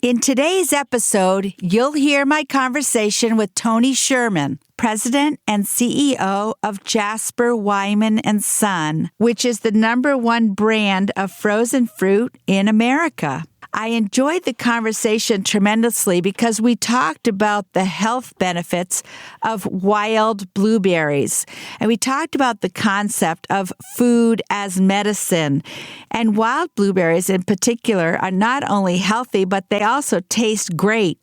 In today's episode, you'll hear my conversation with Tony Shurman, President and CEO of Jasper Wyman & Son, which is the #1 brand of frozen fruit in America. I enjoyed the conversation tremendously because we talked about the health benefits of wild blueberries. And we talked about the concept of food as medicine. And wild blueberries in particular are not only healthy, but they also taste great.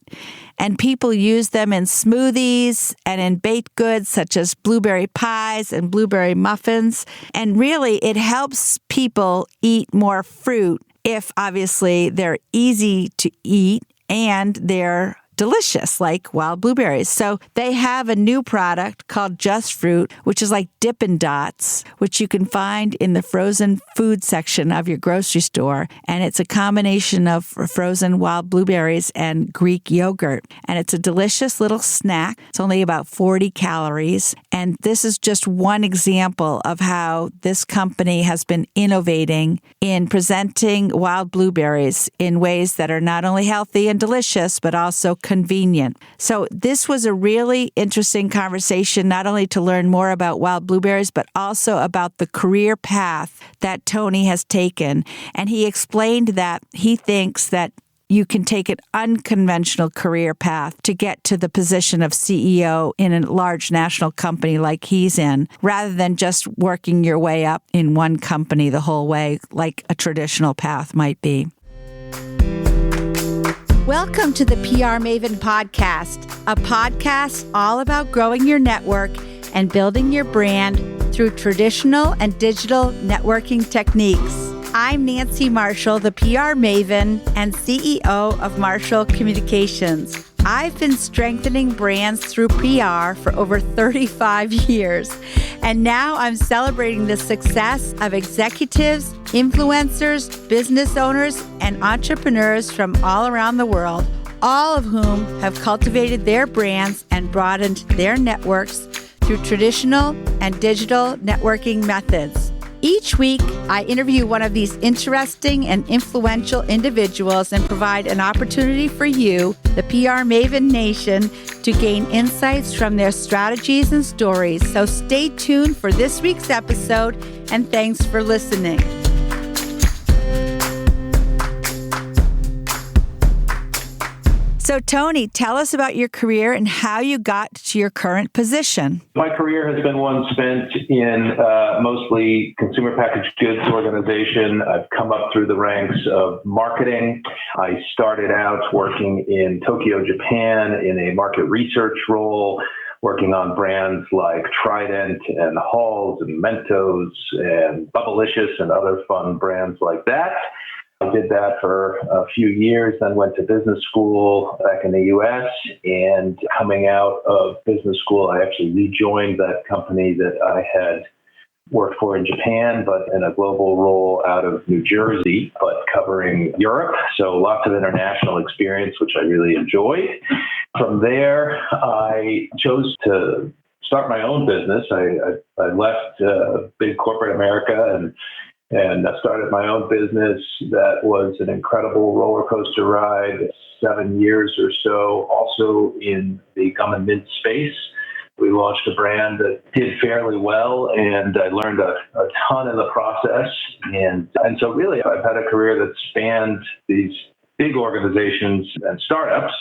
And people use them in smoothies and in baked goods such as blueberry pies and blueberry muffins. And really, it helps people eat more fruit if obviously they're easy to eat and they're delicious, like wild blueberries. So they have a new product called Just Fruit, which is like Dippin' Dots, which you can find in the frozen food section of your grocery store. And it's a combination of frozen wild blueberries and Greek yogurt. And it's a delicious little snack. It's only about 40 calories. And this is just one example of how this company has been innovating in presenting wild blueberries in ways that are not only healthy and delicious, but also convenient. So this was a really interesting conversation, not only to learn more about wild blueberries, but also about the career path that Tony has taken. And he explained that he thinks that you can take an unconventional career path to get to the position of CEO in a large national company like he's in, rather than just working your way up in one company the whole way, like a traditional path might be. Welcome to the PR Maven Podcast, a podcast all about growing your network and building your brand through traditional and digital networking techniques. I'm Nancy Marshall, the PR Maven and CEO of Marshall Communications. I've been strengthening brands through PR for over 35 years, and now I'm celebrating the success of executives, influencers, business owners, and entrepreneurs from all around the world, all of whom have cultivated their brands and broadened their networks through traditional and digital networking methods. Each week, I interview one of these interesting and influential individuals and provide an opportunity for you, the PR Maven Nation, to gain insights from their strategies and stories. So stay tuned for this week's episode, and thanks for listening. So, Tony, tell us about your career and how you got to your current position. My career has been one spent in mostly consumer packaged goods organization. I've come up through the ranks of marketing. I started out working in Tokyo, Japan in a market research role, working on brands like Trident and Halls and Mentos and Bubblicious and other fun brands like that. I did that for a few years, then went to business school back in the U.S. And coming out of business school, I actually rejoined that company that I had worked for in Japan, but in a global role out of New Jersey, but covering Europe. So lots of international experience, which I really enjoyed. From there, I chose to start my own business. I left big corporate America and I started my own business that was an incredible roller coaster ride, 7 years or so, also in the gum and mint space. We launched a brand that did fairly well, and I learned a ton in the process. And so really, I've had a career that spanned these big organizations and startups.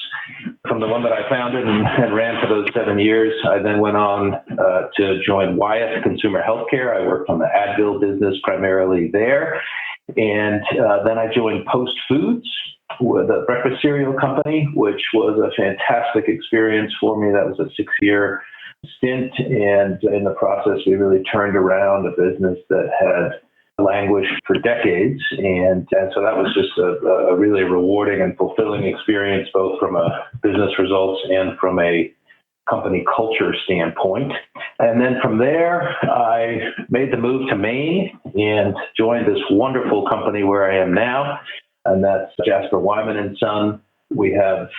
From the one that I founded and ran for those 7 years, I then went on to join Wyeth Consumer Healthcare. I worked on the Advil business primarily there. And then I joined Post Foods, with a breakfast cereal company, which was a fantastic experience for me. That was a 6-year stint. And in the process, we really turned around a business that had languished for decades. And so that was just a really rewarding and fulfilling experience, both from a business results and from a company culture standpoint. And then from there, I made the move to Maine and joined this wonderful company where I am now, and that's Jasper Wyman & Son. We have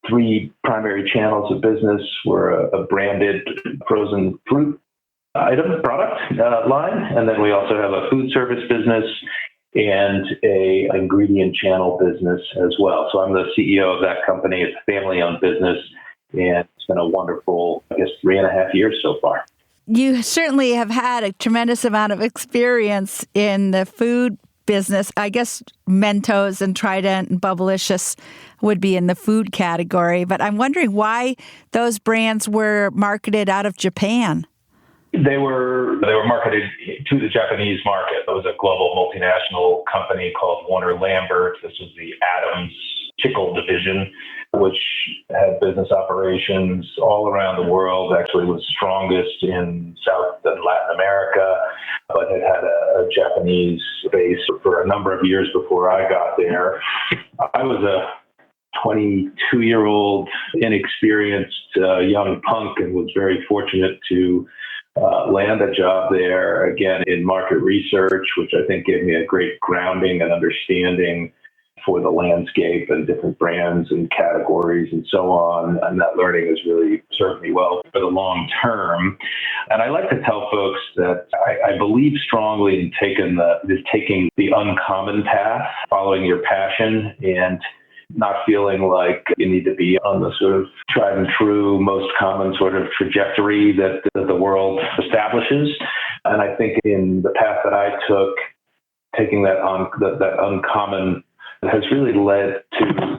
3 primary channels of business. We're a branded frozen fruit item product line, and then we also have a food service business and a ingredient channel business as well. So I'm the CEO of that company. It's a family-owned business, and it's been a wonderful, 3.5 years so far. You certainly have had a tremendous amount of experience in the food business. I guess Mentos and Trident and Bubblicious would be in the food category, but I'm wondering why those brands were marketed out of Japan. They were marketed to the Japanese market. It was a global multinational company called Warner Lambert. This was the Adams Chickle division, which had business operations all around the world. Actually was strongest in South and Latin America, but it had a Japanese base for a number of years before I got there. I was a 22-year-old inexperienced young punk and was very fortunate to land a job there, again, in market research, which I think gave me a great grounding and understanding for the landscape and different brands and categories and so on. And that learning has really served me well for the long term. And I like to tell folks that I believe strongly in taking the uncommon path, following your passion, and not feeling like you need to be on the sort of tried and true, most common sort of trajectory that the world establishes. And I think in the path that I took, taking that uncommon has really led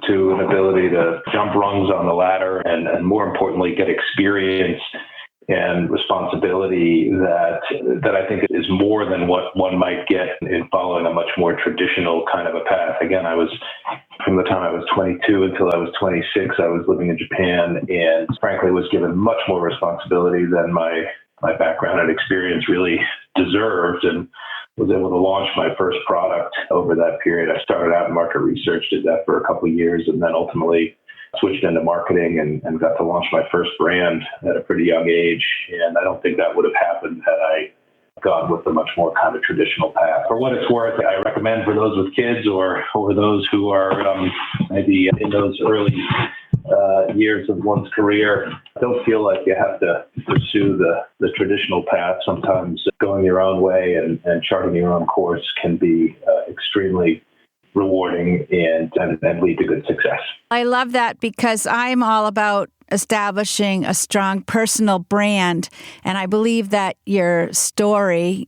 to an ability to jump rungs on the ladder and more importantly, get experience and responsibility that I think is more than what one might get in following a much more traditional kind of a path. Again, from the time I was 22 until I was 26, I was living in Japan and frankly was given much more responsibility than my background and experience really deserved, and was able to launch my first product over that period. I started out in market research, did that for a couple of years, and then ultimately switched into marketing and got to launch my first brand at a pretty young age. And I don't think that would have happened had I gone with a much more kind of traditional path. For what it's worth, I recommend for those with kids or those who are maybe in those early years of one's career, don't feel like you have to pursue the traditional path. Sometimes going your own way and charting your own course can be extremely rewarding and lead to good success. I love that because I'm all about establishing a strong personal brand. And I believe that your story,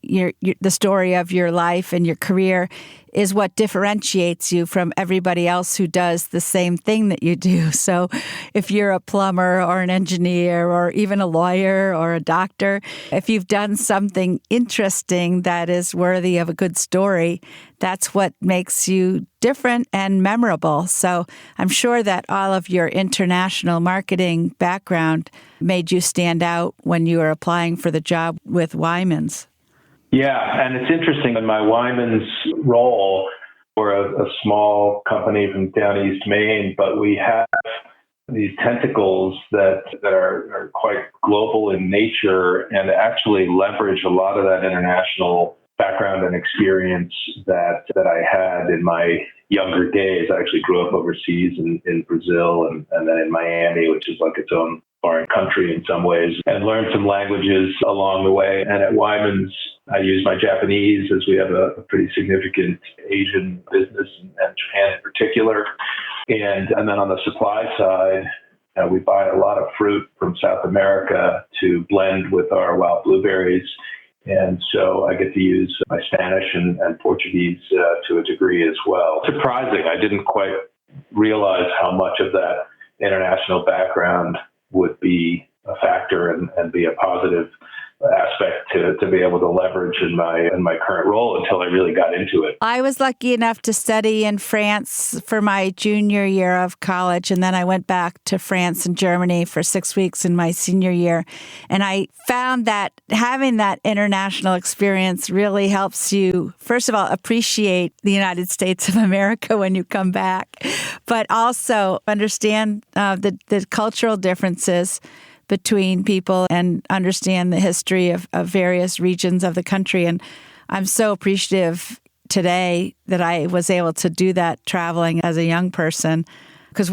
the story of your life and your career is what differentiates you from everybody else who does the same thing that you do. So if you're a plumber or an engineer or even a lawyer or a doctor, if you've done something interesting that is worthy of a good story, that's what makes you different and memorable. So I'm sure that all of your international marketing background made you stand out when you were applying for the job with Wyman's. Yeah, and it's interesting in my Wyman's role, we're a small company from down East Maine, but we have these tentacles that are quite global in nature and actually leverage a lot of that international background and experience that I had in my younger days. I actually grew up overseas in Brazil and then in Miami, which is like its own foreign country in some ways, and learned some languages along the way. And at Wyman's, I use my Japanese as we have a pretty significant Asian business and Japan in particular. And then on the supply side, we buy a lot of fruit from South America to blend with our wild blueberries. And so I get to use my Spanish and Portuguese to a degree as well. Surprising, I didn't quite realize how much of that international background would be a factor and be a positive aspect to be able to leverage in my current role until I really got into it. I was lucky enough to study in France for my junior year of college, and then I went back to France and Germany for 6 weeks in my senior year. And I found that having that international experience really helps you, first of all, appreciate the United States of America when you come back, but also understand the cultural differences between people and understand the history of various regions of the country. And I'm so appreciative today that I was able to do that traveling as a young person. Because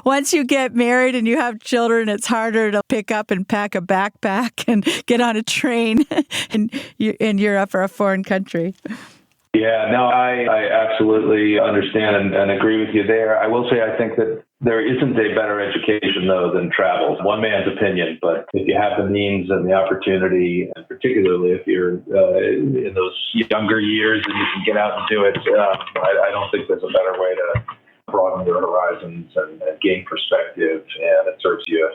once you get married and you have children, it's harder to pick up and pack a backpack and get on a train in Europe or a foreign country. Yeah, no, I absolutely understand and agree with you there. I will say I think that there isn't a better education, though, than travel. One man's opinion, but if you have the means and the opportunity, and particularly if you're in those younger years and you can get out and do it, I don't think there's a better way to broaden your horizons and gain perspective, and it serves you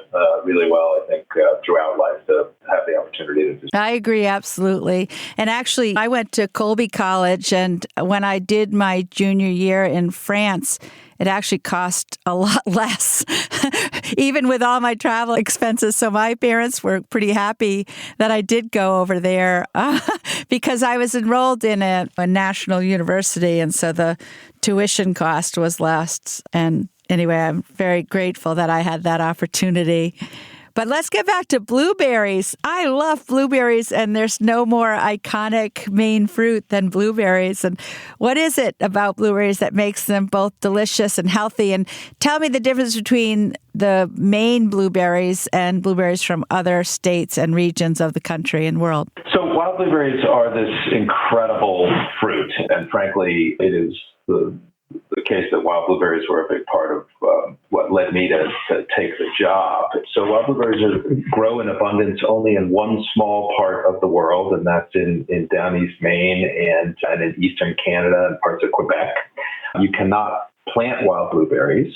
really well, I think, throughout life to have the opportunity to do. I agree, absolutely. And actually, I went to Colby College, and when I did my junior year in France, it actually cost a lot less, even with all my travel expenses. So my parents were pretty happy that I did go over there because I was enrolled in a national university, and so the tuition cost was less. And anyway, I'm very grateful that I had that opportunity. But let's get back to blueberries. I love blueberries, and there's no more iconic Maine fruit than blueberries. And what is it about blueberries that makes them both delicious and healthy? And tell me the difference between the Maine blueberries and blueberries from other states and regions of the country and world. So wild blueberries are this incredible fruit, and frankly, it is the case that wild blueberries were a big part of what led me to take the job. So wild blueberries grow in abundance only in one small part of the world, and that's in down east Maine and in eastern Canada and parts of Quebec. You cannot plant wild blueberries.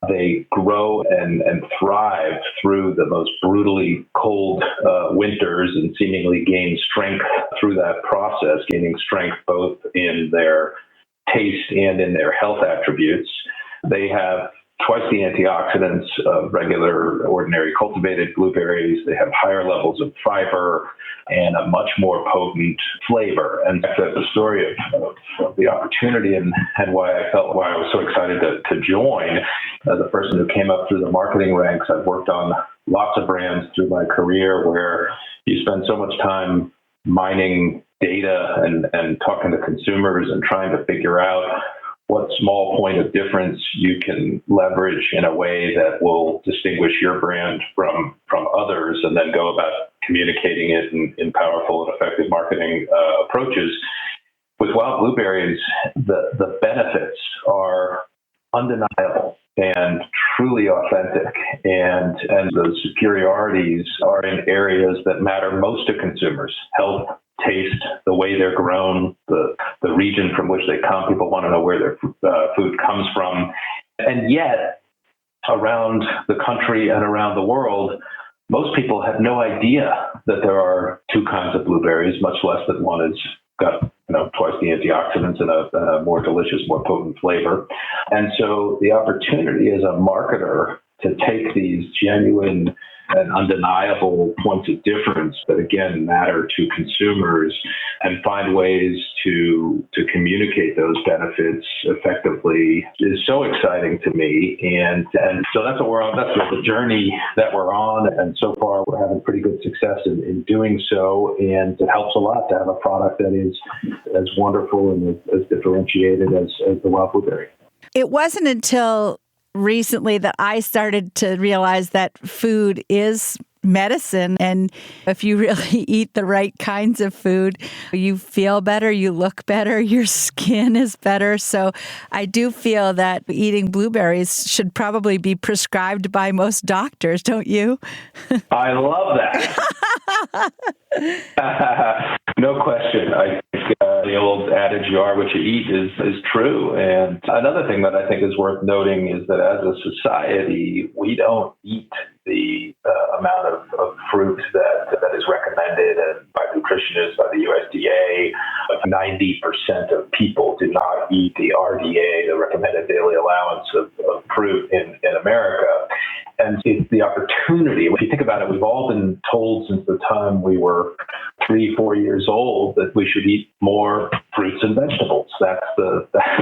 They grow and thrive through the most brutally cold winters and seemingly gain strength through that process, gaining strength both in their taste and in their health attributes. They have twice the antioxidants of regular, ordinary cultivated blueberries. They have higher levels of fiber and a much more potent flavor. And that's the story of the opportunity and why I was so excited to join. As a person who came up through the marketing ranks, I've worked on lots of brands through my career where you spend so much time mining data and talking to consumers and trying to figure out what small point of difference you can leverage in a way that will distinguish your brand from others, and then go about communicating it in powerful and effective marketing approaches. With wild blueberries, the benefits are undeniable and truly authentic, and the superiorities are in areas that matter most to consumers: health, taste, the way they're grown, the region from which they come. People want to know where their food comes from. And yet, around the country and around the world, most people have no idea that there are two kinds of blueberries, much less that one has got twice the antioxidants and a more delicious, more potent flavor. And so the opportunity as a marketer to take these genuine and undeniable points of difference that, again, matter to consumers and find ways to communicate those benefits effectively is so exciting to me. And so that's what we're on. That's the journey that we're on. And so far, we're having pretty good success in doing so. And it helps a lot to have a product that is as wonderful and as differentiated as the wild blueberry. It wasn't until recently that I started to realize that food is medicine. And if you really eat the right kinds of food, you feel better, you look better, your skin is better. So I do feel that eating blueberries should probably be prescribed by most doctors, don't you? I love that. No question. I think the old adage, you are what you eat, is true. And another thing that I think is worth noting is that as a society, we don't eat the amount of fruit that is recommended and by nutritionists, by the USDA. 90% of people do not eat the RDA, the recommended daily allowance of fruit in America. And it's the opportunity. If you think about it, we've all been told since the time we were 3-4 years old that we should eat more fruits and vegetables.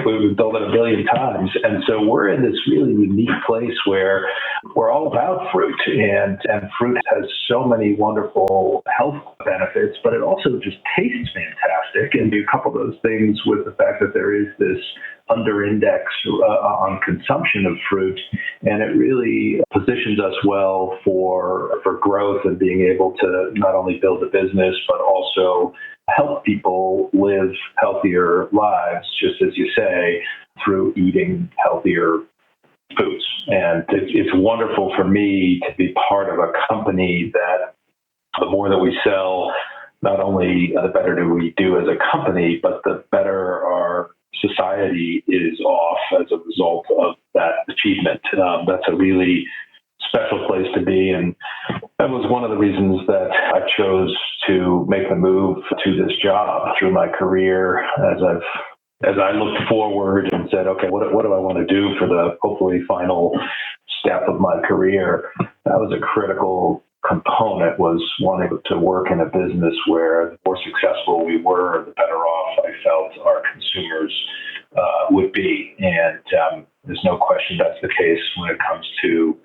We've been told it a billion times. And so we're in this really unique place where we're all about fruit, and fruit has so many wonderful health benefits, but it also just tastes fantastic. And you couple those things with the fact that there is this under-index on consumption of fruit, and it really positions us well for growth and being able to not only build a business, but also help people live healthier lives, just as you say, through eating healthier foods. And it's wonderful for me to be part of a company that the more that we sell, not only the better do we do as a company, but the better our society is off as a result of that achievement. That's a really special place to be. And that was one of the reasons that I chose to make the move to this job through my career as I looked forward and said, okay, what do I want to do for the hopefully final step of my career? That was a critical component, was wanting to work in a business where the more successful we were, the better off I felt our consumers would be. And there's no question that's the case when it comes to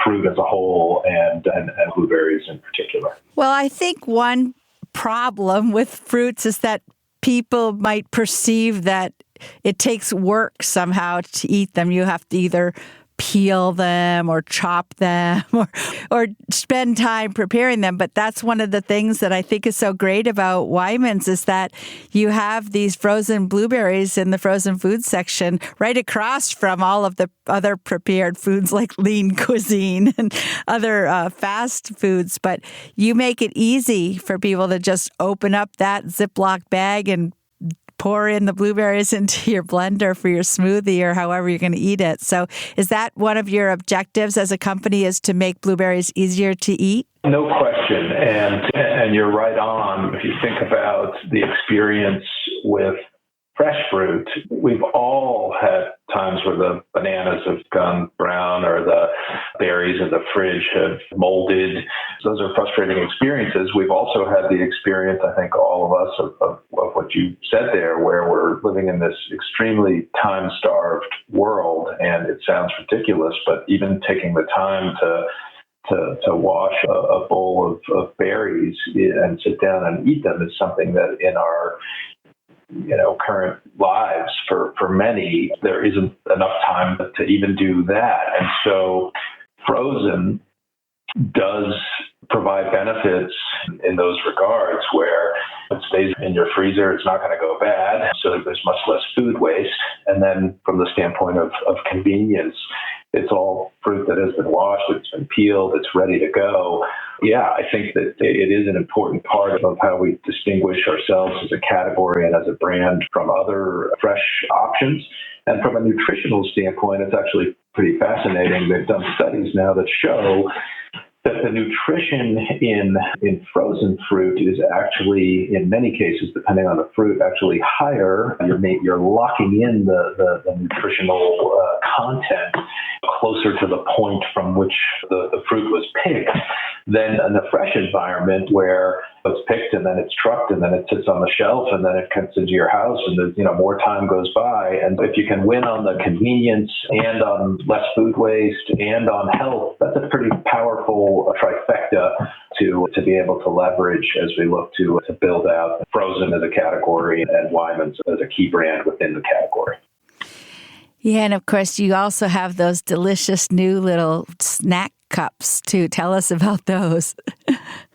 fruit as a whole and blueberries in particular. Well, I think one problem with fruits is that people might perceive that it takes work somehow to eat them. You have to either peel them or chop them or spend time preparing them. But that's one of the things that I think is so great about Wyman's is that you have these frozen blueberries in the frozen food section right across from all of the other prepared foods like lean cuisine and other fast foods. But you make it easy for people to just open up that Ziploc bag and pour in the blueberries into your blender for your smoothie or however you're going to eat it. So is that one of your objectives as a company, is to make blueberries easier to eat? No question. And you're right on. If you think about the experience with fresh fruit, we've all had times where the bananas have gone brown or the berries in the fridge have molded. Those are frustrating experiences. We've also had the experience, I think all of us, of what you said there, where we're living in this extremely time-starved world. And it sounds ridiculous, but even taking the time to wash a bowl of berries and sit down and eat them is something that in our current lives for many, there isn't enough time to even do that. And so frozen does provide benefits in those regards where it stays in your freezer, it's not going to go bad, so there's much less food waste. And then from the standpoint of convenience, it's all fruit that has been washed, it's been peeled, it's ready to go. Yeah, I think that it is an important part of how we distinguish ourselves as a category and as a brand from other fresh options. And from a nutritional standpoint, it's actually pretty fascinating. They've done studies now that show that the nutrition in frozen fruit is actually, in many cases, depending on the fruit, actually higher. You're locking in the nutritional content closer to the point from which the fruit was picked than in the fresh environment where it's picked and then it's trucked and then it sits on the shelf and then it comes into your house and more time goes by. And if you can win on the convenience and on less food waste and on health, that's a pretty powerful trifecta to be able to leverage as we look to build out frozen as a category and Wyman's as a key brand within the category. Yeah, and of course, you also have those delicious new little snack cups too. Tell us about those.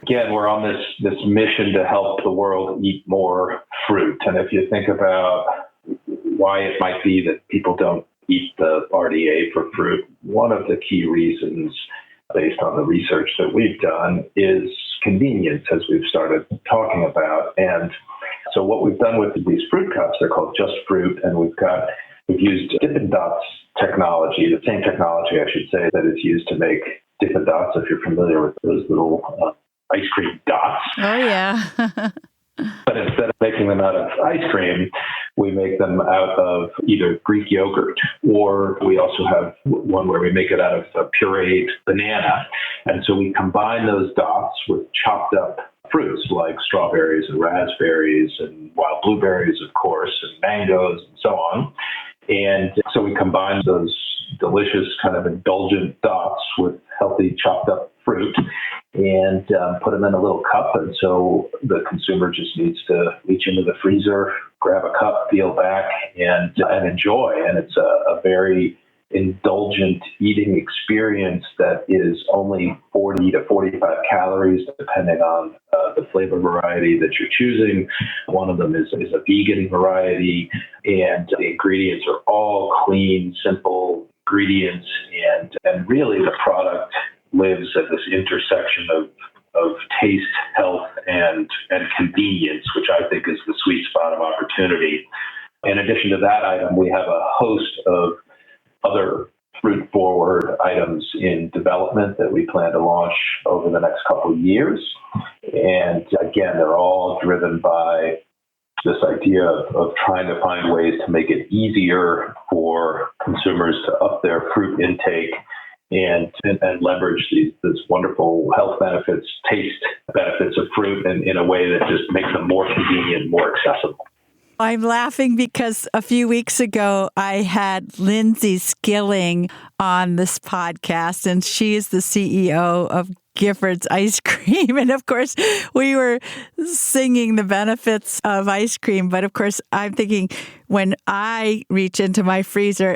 Again, we're on this mission to help the world eat more fruit. And if you think about why it might be that people don't eat the RDA for fruit, one of the key reasons, based on the research that we've done, is convenience, as we've started talking about. And so what we've done with these fruit cups, they're called Just Fruit, and we've used Dippin' Dots technology, the same technology, I should say, that is used to make Dippin' Dots, if you're familiar with those little ice cream dots. Oh, yeah. But instead of making them out of ice cream, we make them out of either Greek yogurt, or we also have one where we make it out of a pureed banana. And so we combine those dots with chopped up fruits like strawberries and raspberries and wild blueberries, of course, and mangoes and so on. And so we combine those delicious kind of indulgent dots with healthy chopped up fruit and put them in a little cup. And so the consumer just needs to reach into the freezer, grab a cup, peel back, and enjoy. And it's a very indulgent eating experience that is only 40 to 45 calories, depending on the flavor variety that you're choosing. One of them is a vegan variety, and the ingredients are all clean, simple ingredients, and really the product lives at this intersection of taste, health, and convenience, which I think is the sweet spot of opportunity. In addition to that item, we have a host of other fruit-forward items in development that we plan to launch over the next couple of years. And again, they're all driven by this idea of trying to find ways to make it easier for consumers to up their fruit intake and leverage these wonderful health benefits, taste benefits of fruit in a way that just makes them more convenient, more accessible. I'm laughing because a few weeks ago, I had Lindsay Skilling on this podcast, and she is the CEO of Gifford's Ice Cream. And of course, we were singing the benefits of ice cream. But of course, I'm thinking when I reach into my freezer,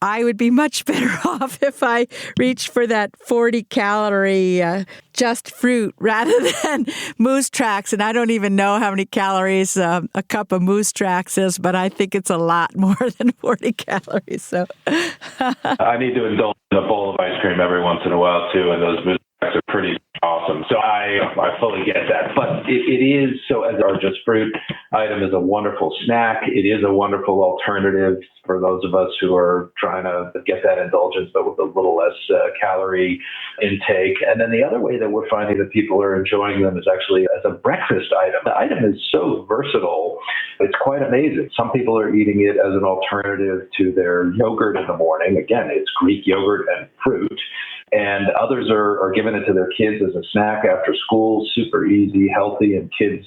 I would be much better off if I reached for that 40-calorie just fruit rather than Moose Tracks. And I don't even know how many calories a cup of Moose Tracks is, but I think it's a lot more than 40 calories. So I need to indulge in a bowl of ice cream every once in a while too, and those Moose Tracks are pretty awesome. So I fully get that. But it is, so as our just fruit item is a wonderful snack. It is a wonderful alternative for those of us who are trying to get that indulgence, but with a little less calorie intake. And then the other way that we're finding that people are enjoying them is actually as a breakfast item. The item is so versatile. It's quite amazing. Some people are eating it as an alternative to their yogurt in the morning. Again, it's Greek yogurt and fruit. And others are giving it to their kids as a snack after school, super easy, healthy, and kids,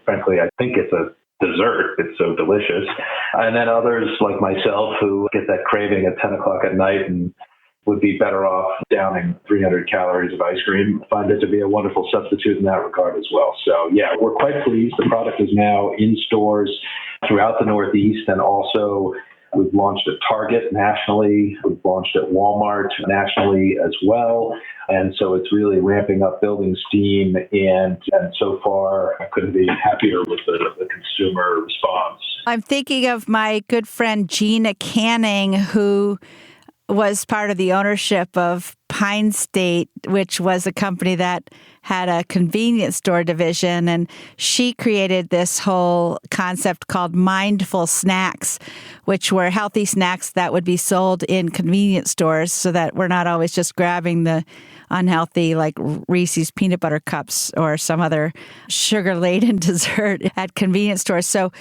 frankly, I think it's a dessert. It's so delicious. And then others like myself who get that craving at 10 o'clock at night and would be better off downing 300 calories of ice cream, find it to be a wonderful substitute in that regard as well. So yeah, we're quite pleased. The product is now in stores throughout the Northeast, and also we've launched at Target nationally. We've launched at Walmart nationally as well. And so it's really ramping up, building steam. And so far, I couldn't be happier with the consumer response. I'm thinking of my good friend Gina Canning, who was part of the ownership of Pine State, which was a company that had a convenience store division. And she created this whole concept called mindful snacks, which were healthy snacks that would be sold in convenience stores so that we're not always just grabbing the unhealthy, like Reese's peanut butter cups or some other sugar-laden dessert at convenience stores. So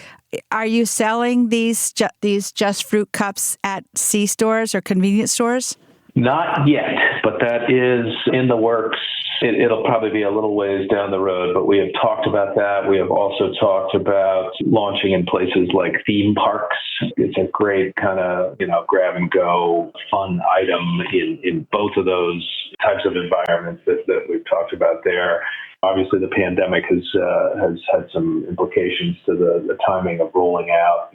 are you selling these Just Fruit cups at C-stores or convenience stores? Not yet, but that is in the works. It'll probably be a little ways down the road, but we have talked about that. We have also talked about launching in places like theme parks. It's a great kind of, grab and go fun item in both of those types of environments that we've talked about there. Obviously, the pandemic has had some implications to the timing of rolling out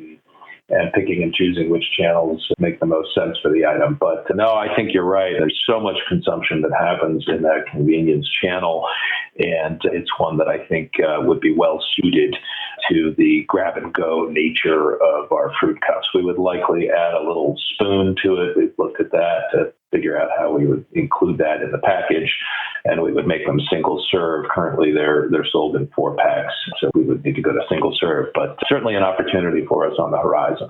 and picking and choosing which channels make the most sense for the item. But no, I think you're right. There's so much consumption that happens in that convenience channel, and it's one that I think would be well suited to the grab-and-go nature of our fruit cups. We would likely add a little spoon to it. We've looked at that to figure out how we would include that in the package, and we would make them single-serve. Currently, they're sold in 4-packs, so we would need to go to single-serve, but certainly an opportunity for us on the horizon.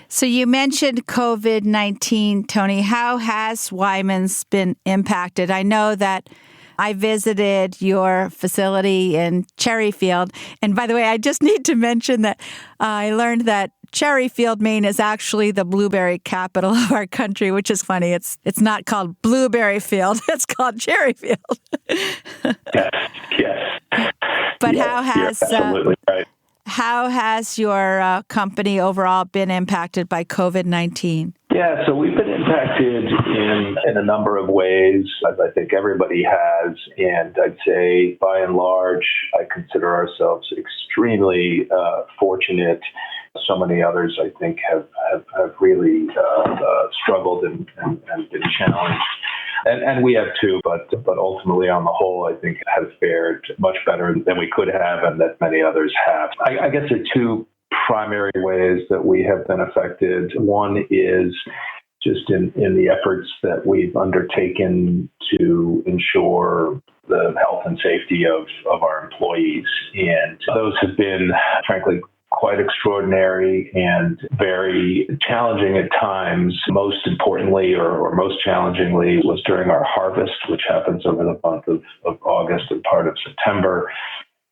So you mentioned COVID-19, Tony. How has Wyman's been impacted? I know that I visited your facility in Cherryfield. And by the way, I just need to mention that I learned that Cherryfield, Maine is actually the blueberry capital of our country, which is funny. It's not called Blueberry Field. It's called Cherryfield. Yes. But yes, absolutely right. How has your company overall been impacted by COVID-19? Yeah, so we've been impacted in a number of ways, as I think everybody has. And I'd say, by and large, I consider ourselves extremely fortunate so many others, I think, have really struggled and been challenged. And we have too, but ultimately on the whole, I think have fared much better than we could have and that many others have. I guess there are two primary ways that we have been affected. One is just in the efforts that we've undertaken to ensure the health and safety of our employees. And those have been, frankly, quite extraordinary and very challenging at times. Most importantly, or most challengingly, was during our harvest, which happens over the month of August and part of September.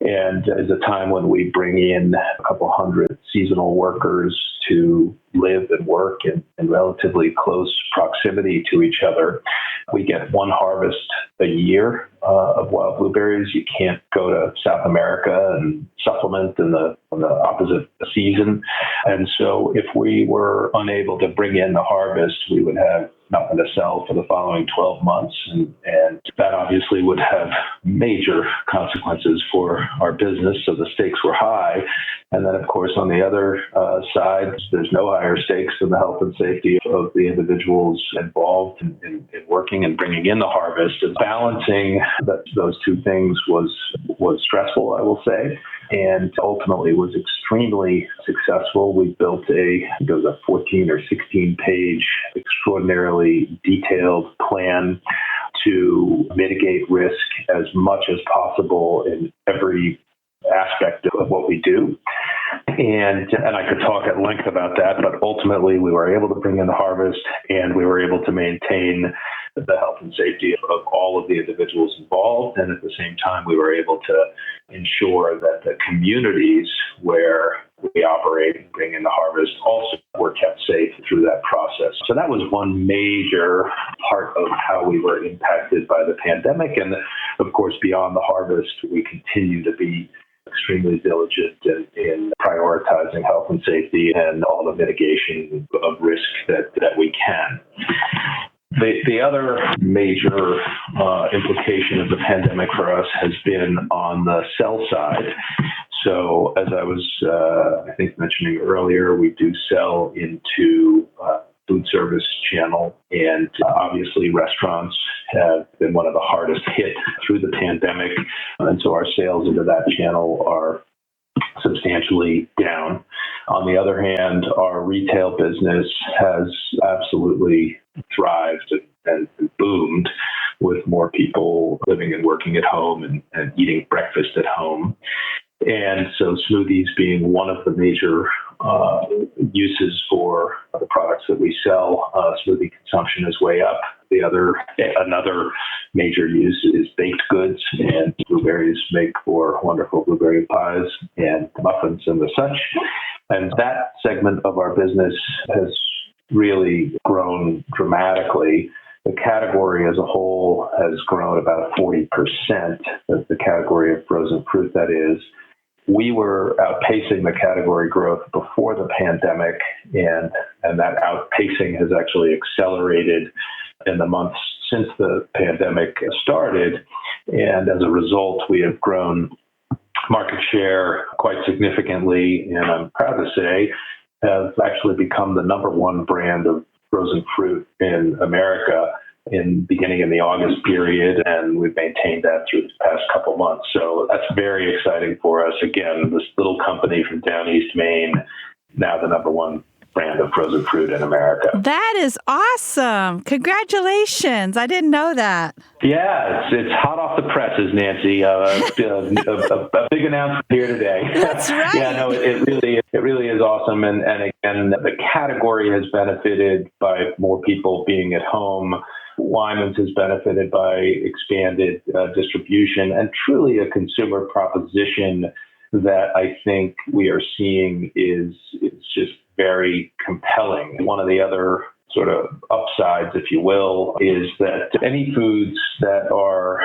And is a time when we bring in a couple hundred seasonal workers to live and work in relatively close proximity to each other. We get one harvest a year of wild blueberries. You can't go to South America and supplement in the opposite season. And so if we were unable to bring in the harvest, we would have nothing to sell for the following 12 months. And that obviously would have major consequences for our business. So the stakes were high. And then, of course, on the other side, there's no higher stakes than the health and safety of the individuals involved in working and bringing in the harvest. And balancing those two things was stressful, I will say, and ultimately was extremely successful. We built a 14 or 16-page, extraordinarily detailed plan to mitigate risk as much as possible in every aspect of what we do. And I could talk at length about that, but ultimately we were able to bring in the harvest and we were able to maintain the health and safety of all of the individuals involved. And at the same time, we were able to ensure that the communities where we operate and bring in the harvest also were kept safe through that process. So that was one major part of how we were impacted by the pandemic. And of course, beyond the harvest, we continue to be extremely diligent in prioritizing health and safety and all the mitigation of risk that we can. The other major implication of the pandemic for us has been on the sell side. So as I was, I think, mentioning earlier, we do sell into food service channel, and obviously restaurants have been one of the hardest hit through the pandemic. And so our sales into that channel are substantially down. On the other hand, our retail business has absolutely thrived and boomed with more people living and working at home and eating breakfast at home. And so smoothies being one of the major uses for the products that we sell, smoothie consumption is way up. Another major use is baked goods, and blueberries make for wonderful blueberry pies and muffins and the such. And that segment of our business has really grown dramatically. The category as a whole has grown about 40%. That's the category of frozen fruit, that is. We were outpacing the category growth before the pandemic, and that outpacing has actually accelerated in the months since the pandemic started. And as a result, we have grown market share quite significantly, and I'm proud to say have actually become the number one brand of frozen fruit in America beginning in the August period, and we've maintained that through the past couple months. So that's very exciting for us. Again, this little company from down East Maine, now the number one brand of frozen fruit in America. That is awesome. Congratulations. I didn't know that. Yeah, it's hot off the presses, Nancy. A big announcement here today. That's right. Yeah, no, it really is awesome. And again, the category has benefited by more people being at home. Wyman's has benefited by expanded distribution and truly a consumer proposition that I think we are seeing is just very compelling. One of the other sort of upsides, if you will, is that any foods that are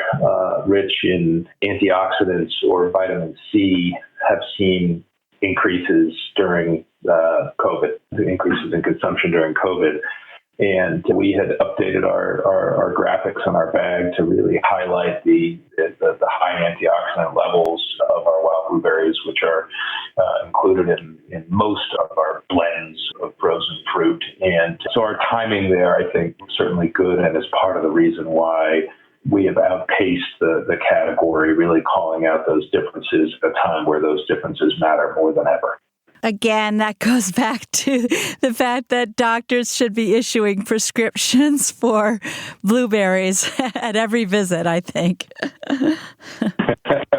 rich in antioxidants or vitamin C have seen increases during COVID, increases in consumption during COVID. And we had updated our graphics on our bag to really highlight the high antioxidant levels of our wild blueberries, which are included in most of And so our timing there, I think, was certainly good and is part of the reason why we have outpaced the category, really calling out those differences at a time where those differences matter more than ever. Again, that goes back to the fact that doctors should be issuing prescriptions for blueberries at every visit, I think.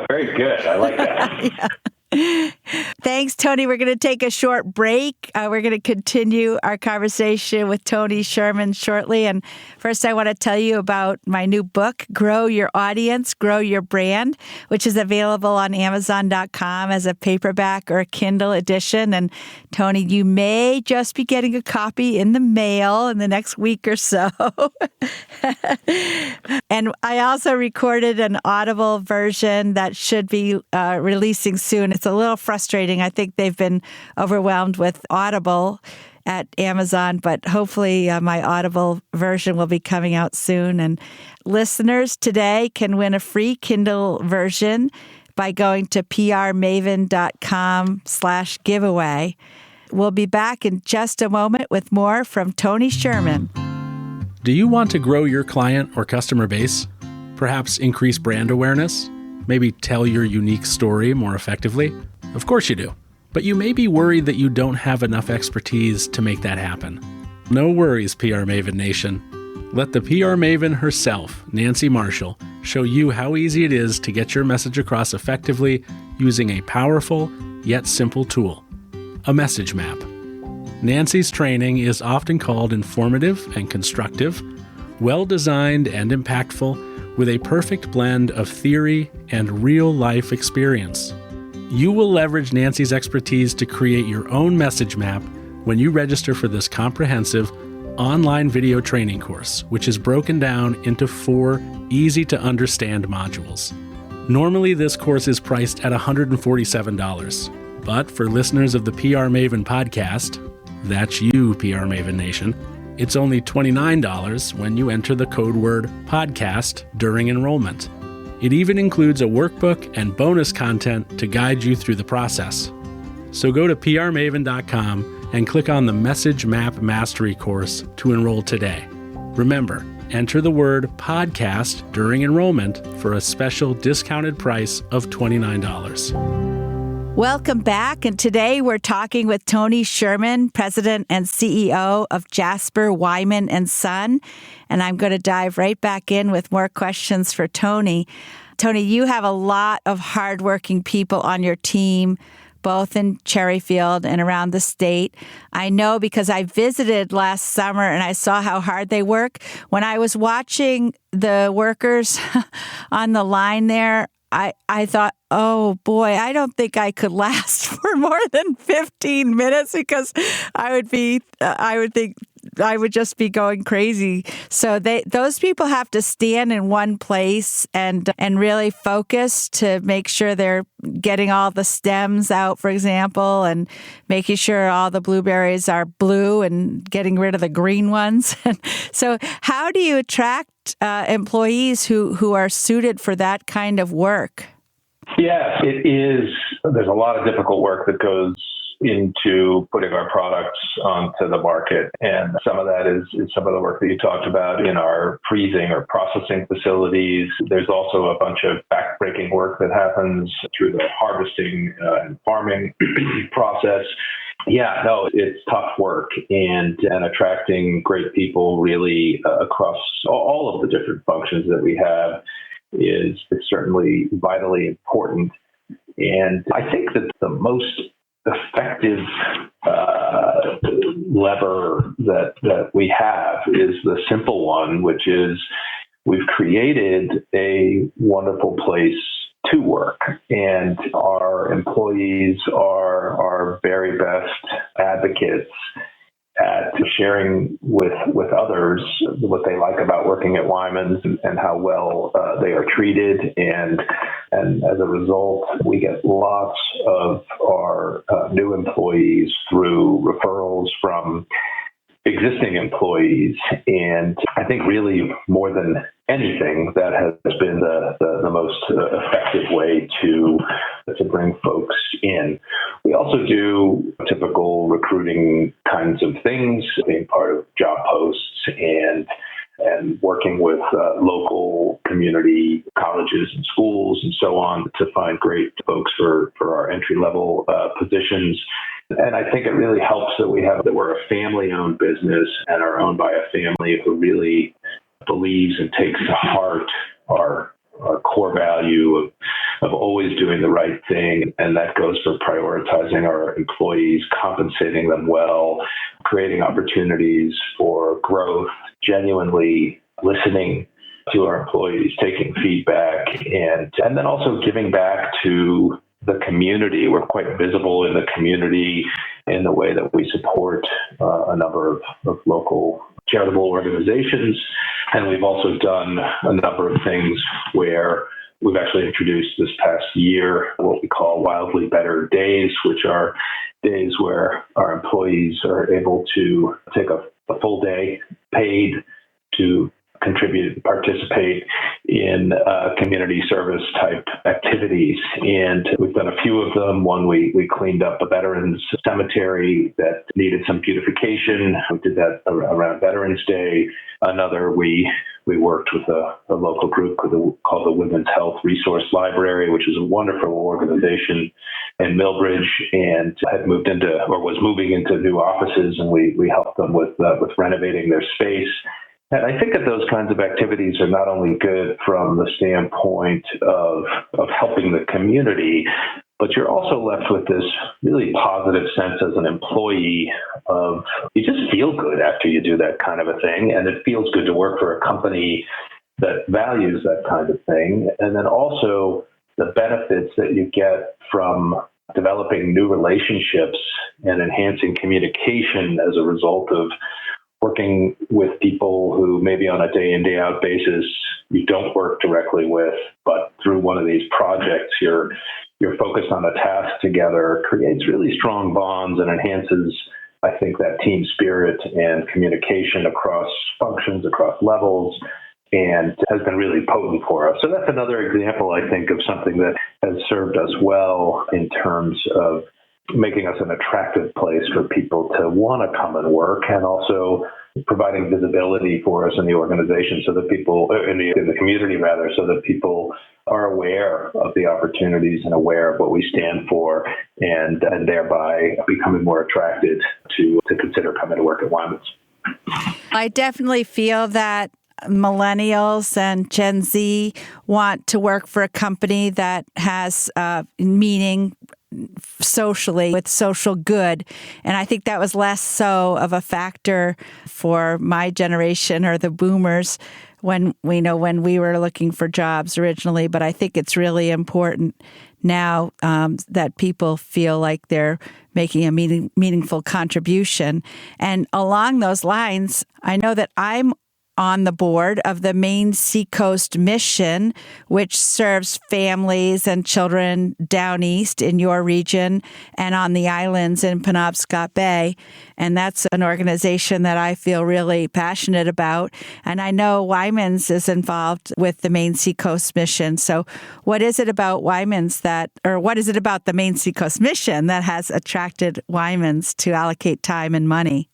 Very good. I like that. Yeah. Thanks, Tony. We're going to take a short break. We're going to continue our conversation with Tony Shurman shortly. And first, I want to tell you about my new book, Grow Your Audience, Grow Your Brand, which is available on Amazon.com as a paperback or a Kindle edition. And Tony, you may just be getting a copy in the mail in the next week or so. And I also recorded an Audible version that should be releasing soon. It's a little frustrating. I think they've been overwhelmed with Audible at Amazon, but hopefully my Audible version will be coming out soon. And listeners today can win a free Kindle version by going to prmaven.com/giveaway. We'll be back in just a moment with more from Tony Shurman. Do you want to grow your client or customer base? Perhaps increase brand awareness? Maybe tell your unique story more effectively? Of course you do. But you may be worried that you don't have enough expertise to make that happen. No worries, PR Maven Nation. Let the PR Maven herself, Nancy Marshall, show you how easy it is to get your message across effectively using a powerful yet simple tool, a message map. Nancy's training is often called informative and constructive, well-designed and impactful, with a perfect blend of theory and real-life experience. You will leverage Nancy's expertise to create your own message map when you register for this comprehensive online video training course, which is broken down into 4 easy-to-understand modules. Normally, this course is priced at $147, but for listeners of the PR Maven podcast, that's you, PR Maven Nation, it's only $29 when you enter the code word podcast during enrollment. It even includes a workbook and bonus content to guide you through the process. So go to prmaven.com and click on the Message Map Mastery course to enroll today. Remember, enter the word podcast during enrollment for a special discounted price of $29. Welcome back. And today we're talking with Tony Shurman, President and CEO of Jasper, Wyman & Son. And I'm going to dive right back in with more questions for Tony. Tony, you have a lot of hardworking people on your team, both in Cherryfield and around the state. I know because I visited last summer and I saw how hard they work. When I was watching the workers on the line there, I thought, oh boy, I don't think I could last for more than 15 minutes because I would think I would just be going crazy. So those people have to stand in one place and really focus to make sure they're getting all the stems out, for example, and making sure all the blueberries are blue and getting rid of the green ones. So how do you attract employees who are suited for that kind of work? Yes, it is. There's a lot of difficult work that goes into putting our products onto the market. And some of that is some of the work that you talked about in our freezing or processing facilities. There's also a bunch of backbreaking work that happens through the harvesting and farming process. Yeah, no, it's tough work and attracting great people really across all of the different functions that we have is certainly vitally important. And I think that the most effective lever that we have is the simple one, which is we've created a wonderful place to work, and our employees are our very best advocates at sharing with others what they like about working at Wyman's and how well they are treated. And as a result, we get lots of our new employees through referrals from existing employees. And I think really more than anything, that has been the most effective way to to bring folks in. We also do typical recruiting kinds of things, being part of job posts and working with local community colleges and schools and so on to find great folks for our entry-level positions. And I think it really helps that we're a family-owned business and are owned by a family who really believes and takes to heart our core value of always doing the right thing. And that goes for prioritizing our employees, compensating them well, creating opportunities for growth, genuinely listening to our employees, taking feedback, and then also giving back to the community. We're quite visible in the community in the way that we support a number of local charitable organizations. And we've also done a number of things where we've actually introduced this past year what we call Wildly Better Days, which are days where our employees are able to take a full day paid to contribute and participate in community service type activities. And we've done a few of them. One, we cleaned up a veterans cemetery that needed some beautification. We did that around Veterans Day. Another, we worked with a local group called the Women's Health Resource Library, which is a wonderful organization in Millbridge, and was moving into new offices, and we helped them with renovating their space. And I think that those kinds of activities are not only good from the standpoint of helping the community, but you're also left with this really positive sense as an employee of you just feel good after you do that kind of a thing. And it feels good to work for a company that values that kind of thing. And then also the benefits that you get from developing new relationships and enhancing communication as a result of working with people who maybe on a day in, day out basis you don't work directly with, but through one of these projects, you're focused on a task together, creates really strong bonds and enhances, I think, that team spirit and communication across functions, across levels, and has been really potent for us. So that's another example, I think, of something that has served us well in terms of making us an attractive place for people to want to come and work, and also providing visibility for us in the organization so that people, in the community rather, so that people are aware of the opportunities and aware of what we stand for, and thereby becoming more attracted to consider coming to work at Wyman's. I definitely feel that millennials and Gen Z want to work for a company that has meaning socially, with social good. And I think that was less so of a factor for my generation or the boomers when we were looking for jobs originally. But I think it's really important now that people feel like they're making a meaningful contribution. And along those lines, I know that I'm on the board of the Maine Seacoast Mission, which serves families and children down east in your region and on the islands in Penobscot Bay. And that's an organization that I feel really passionate about. And I know Wyman's is involved with the Maine Seacoast Mission. So what is it about Wyman's what is it about the Maine Seacoast Mission that has attracted Wyman's to allocate time and money?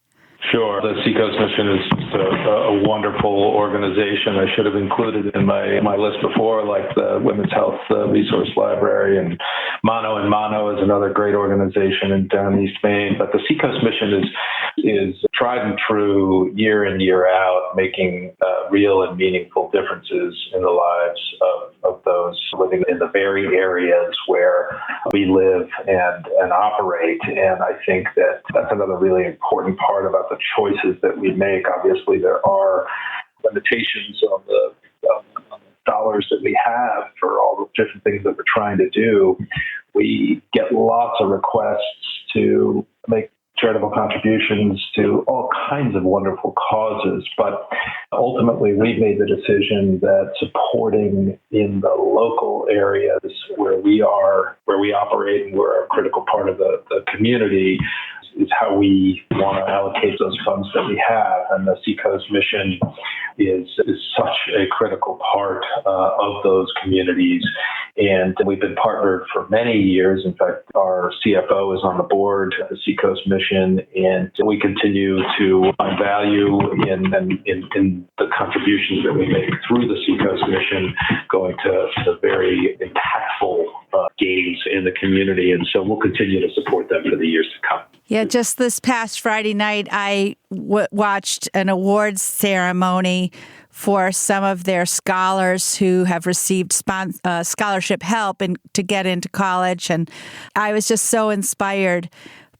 Sure. The Seacoast Mission is just a wonderful organization. I should have included in my list before, like the Women's Health Resource Library, and Mono is another great organization in down East Maine. But the Seacoast Mission is tried and true, year in, year out, making real and meaningful differences in the lives of those living in the very areas where we live and operate. And I think that's another really important part about the choices that we make. Obviously, there are limitations on the dollars that we have for all the different things that we're trying to do. We get lots of requests to make charitable contributions to all kinds of wonderful causes, but ultimately we've made the decision that supporting in the local areas where we operate and we're a critical part of the community is how we want to allocate those funds that we have. And the Seacoast mission is such a critical part of those communities. And we've been partnered for many years. In fact, our CFO is on the board of the Seacoast mission, and we continue to find value in the contributions that we make through the Seacoast mission, going to very impactful gains in the community. And so we'll continue to support them for the years to come. Yeah, just this past Friday night, I watched an awards ceremony for some of their scholars who have received scholarship help to get into college. And I was just so inspired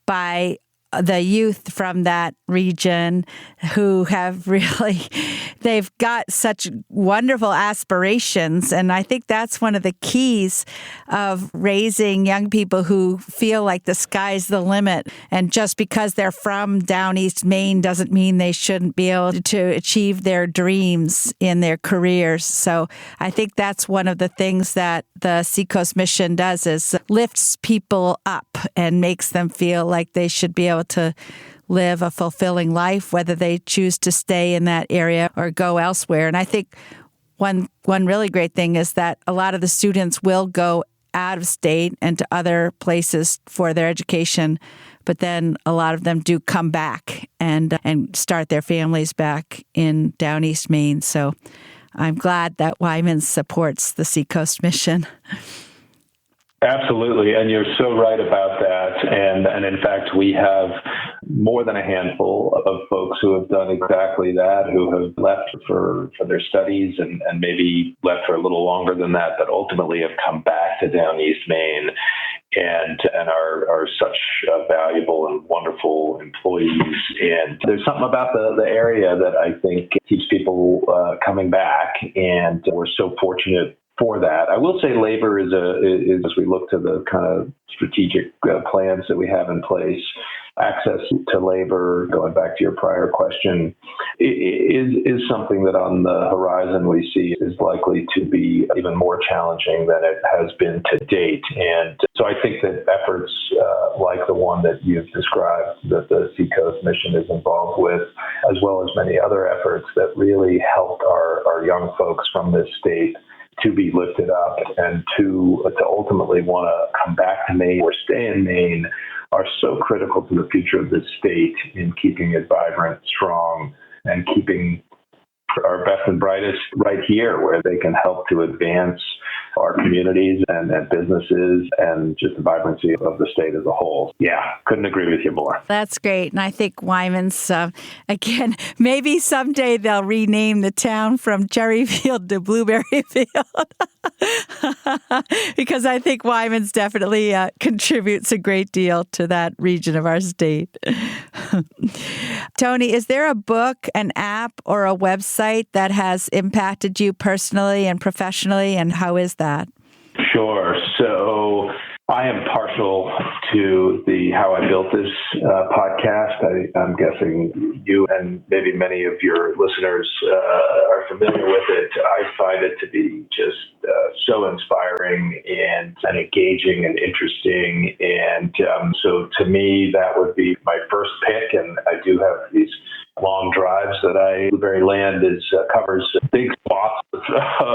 by the youth from that region who have really, they've got such wonderful aspirations. And I think that's one of the keys of raising young people who feel like the sky's the limit. And just because they're from down East Maine doesn't mean they shouldn't be able to achieve their dreams in their careers. So I think that's one of the things that the Seacoast mission does, is lifts people up and makes them feel like they should be able to live a fulfilling life, whether they choose to stay in that area or go elsewhere. And I think one really great thing is that a lot of the students will go out of state and to other places for their education, but then a lot of them do come back and start their families back in down East Maine. So I'm glad that Wyman supports the Seacoast mission. Absolutely, and you're so right about that. And in fact, we have more than a handful of folks who have done exactly that, who have left for their studies and maybe left for a little longer than that, but ultimately have come back to down East Maine and are such valuable and wonderful employees. And there's something about the area that I think keeps people coming back, and we're so fortunate for that. I will say labor is as we look to the kind of strategic plans that we have in place, access to labor, going back to your prior question, is something that on the horizon we see is likely to be even more challenging than it has been to date. And so I think that efforts like the one that you've described, that the Seacoast mission is involved with, as well as many other efforts that really helped our young folks from this state to be lifted up and to ultimately want to come back to Maine or stay in Maine, are so critical to the future of this state in keeping it vibrant, strong, and keeping our best and brightest right here, where they can help to advance our communities and businesses and just the vibrancy of the state as a whole. Yeah, couldn't agree with you more. That's great. And I think Wyman's, again, maybe someday they'll rename the town from Cherryfield to Blueberry Field. Because I think Wyman's definitely contributes a great deal to that region of our state. Tony, is there a book, an app, or a website that has impacted you personally and professionally, and how is that? Sure. So I am partial to the How I Built This podcast. I'm guessing you and maybe many of your listeners are familiar with it. I find it to be just so inspiring and engaging and interesting. And so to me, that would be my first pick. And I do have these long drives that Blueberry Land covers big swaths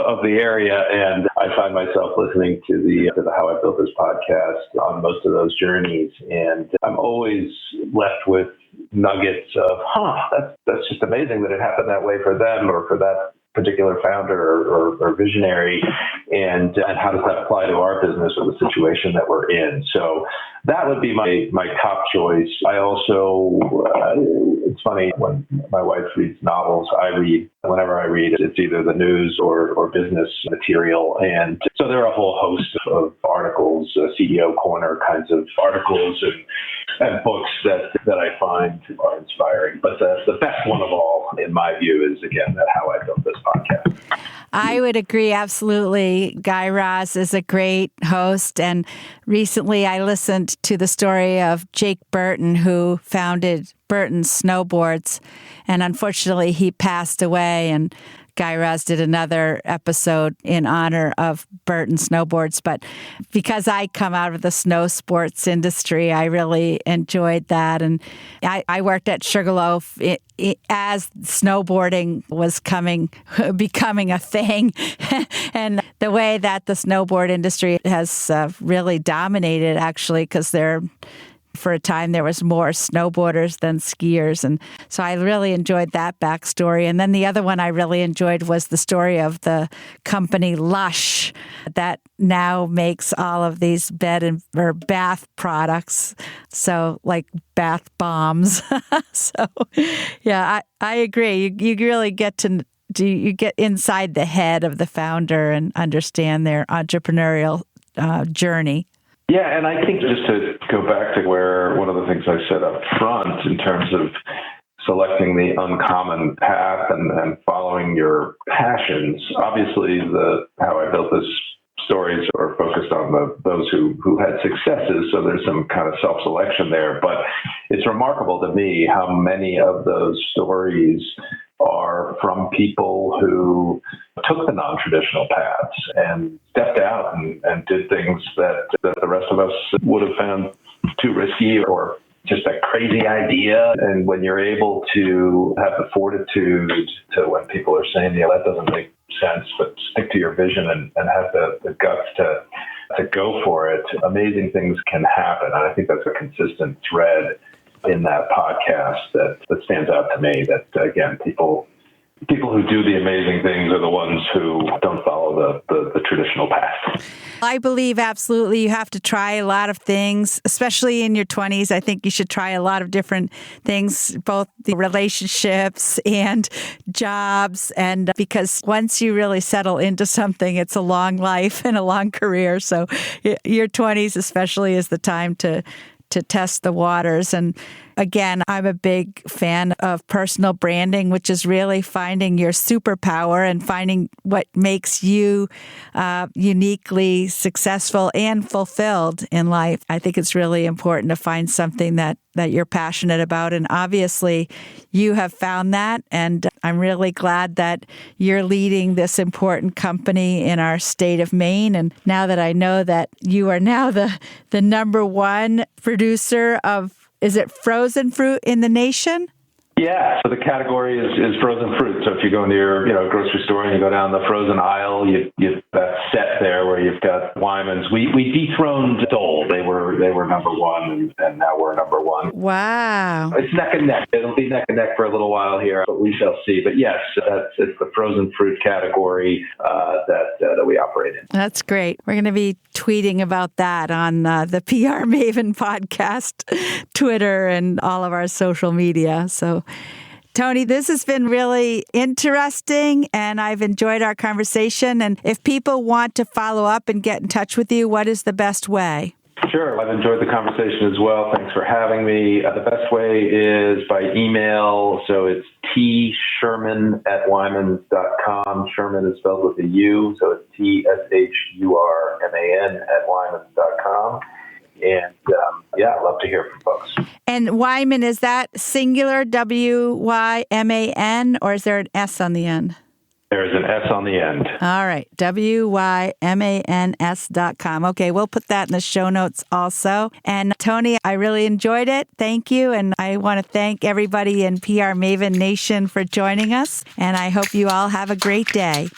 of the area, and I find myself listening to the How I Built This podcast on most of those journeys, and I'm always left with nuggets of, that's just amazing that it happened that way for them or for that particular founder or visionary, and how does that apply to our business or the situation that we're in? So that would be my top choice. I also, it's funny, when my wife reads novels, whenever I read, it's either the news or business material. And so there are a whole host of articles, CEO Corner kinds of articles and books that I find are inspiring. But the best one of all, in my view, is, again, that How I Built This podcast. I would agree, absolutely. Guy Raz is a great host. And recently I listened to the story of Jake Burton, who founded Burton Snowboards. And unfortunately, he passed away. And Guy Raz did another episode in honor of Burton snowboards. But because I come out of the snow sports industry, I really enjoyed that. And I worked at Sugarloaf as snowboarding was becoming a thing. And the way that the snowboard industry has really dominated, actually, because for a time, there was more snowboarders than skiers. And so I really enjoyed that backstory. And then the other one I really enjoyed was the story of the company Lush that now makes all of these or bath products. So like bath bombs. So yeah, I agree. You really get you get inside the head of the founder and understand their entrepreneurial journey. Yeah, and I think just to go back to where one of the things I said up front in terms of selecting the uncommon path and following your passions, obviously how I built this stories are focused on those who had successes, so there's some kind of self-selection there. But it's remarkable to me how many of those stories are from people who took the non-traditional paths and stepped out and did things that the rest of us would have found too risky or just a crazy idea. And when you're able to have the fortitude to, when people are saying, yeah, that doesn't make sense, but stick to your vision and have the guts to go for it, amazing things can happen. And I think that's a consistent thread in that podcast that stands out to me, that, again, people who do the amazing things are the ones who don't follow the traditional path. I believe absolutely you have to try a lot of things, especially in your 20s. I think you should try a lot of different things, both the relationships and jobs. And because once you really settle into something, it's a long life and a long career. So your 20s especially is the time to test the waters. And again, I'm a big fan of personal branding, which is really finding your superpower and finding what makes you uniquely successful and fulfilled in life. I think it's really important to find something that you're passionate about. And obviously, you have found that. And I'm really glad that you're leading this important company in our state of Maine. And now that I know that you are now the number one producer of, is it frozen fruit in the nation? Yeah, so the category is frozen fruit. So if you go into your grocery store and you go down the frozen aisle, you that set there where you've got Wyman's. We dethroned Dole. They were number one, and now we're number one. Wow. It's neck and neck. It'll be neck and neck for a little while here, but we shall see. But yes, it's the frozen fruit category that we operate in. That's great. We're going to be tweeting about that on the PR Maven podcast, Twitter, and all of our social media. So, Tony, this has been really interesting, and I've enjoyed our conversation. And if people want to follow up and get in touch with you, what is the best way? Sure. I've enjoyed the conversation as well. Thanks for having me. The best way is by email. So it's tshurman@wymans.com. Sherman is spelled with a U, so it's TSHURMAN@wymans.com. And I'd love to hear from folks. And Wyman, is that singular, WYMAN, or is there an S on the end? There is an S on the end. All right, WYMANS.com. Okay, we'll put that in the show notes also. And Tony, I really enjoyed it. Thank you. And I want to thank everybody in PR Maven Nation for joining us. And I hope you all have a great day.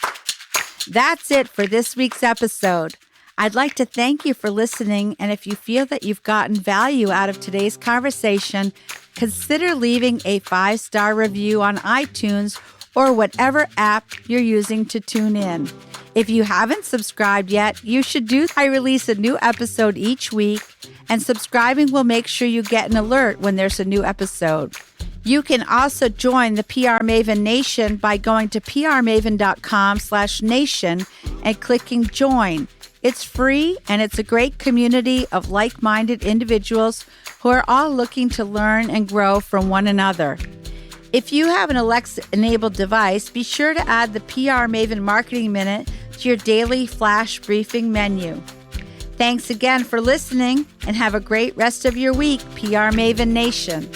That's it for this week's episode. I'd like to thank you for listening, and if you feel that you've gotten value out of today's conversation, consider leaving a 5-star review on iTunes or whatever app you're using to tune in. If you haven't subscribed yet, you should do. I release a new episode each week, and subscribing will make sure you get an alert when there's a new episode. You can also join the PR Maven Nation by going to prmaven.com/nation and clicking join. It's free, and it's a great community of like-minded individuals who are all looking to learn and grow from one another. If you have an Alexa-enabled device, be sure to add the PR Maven Marketing Minute to your daily flash briefing menu. Thanks again for listening, and have a great rest of your week, PR Maven Nation.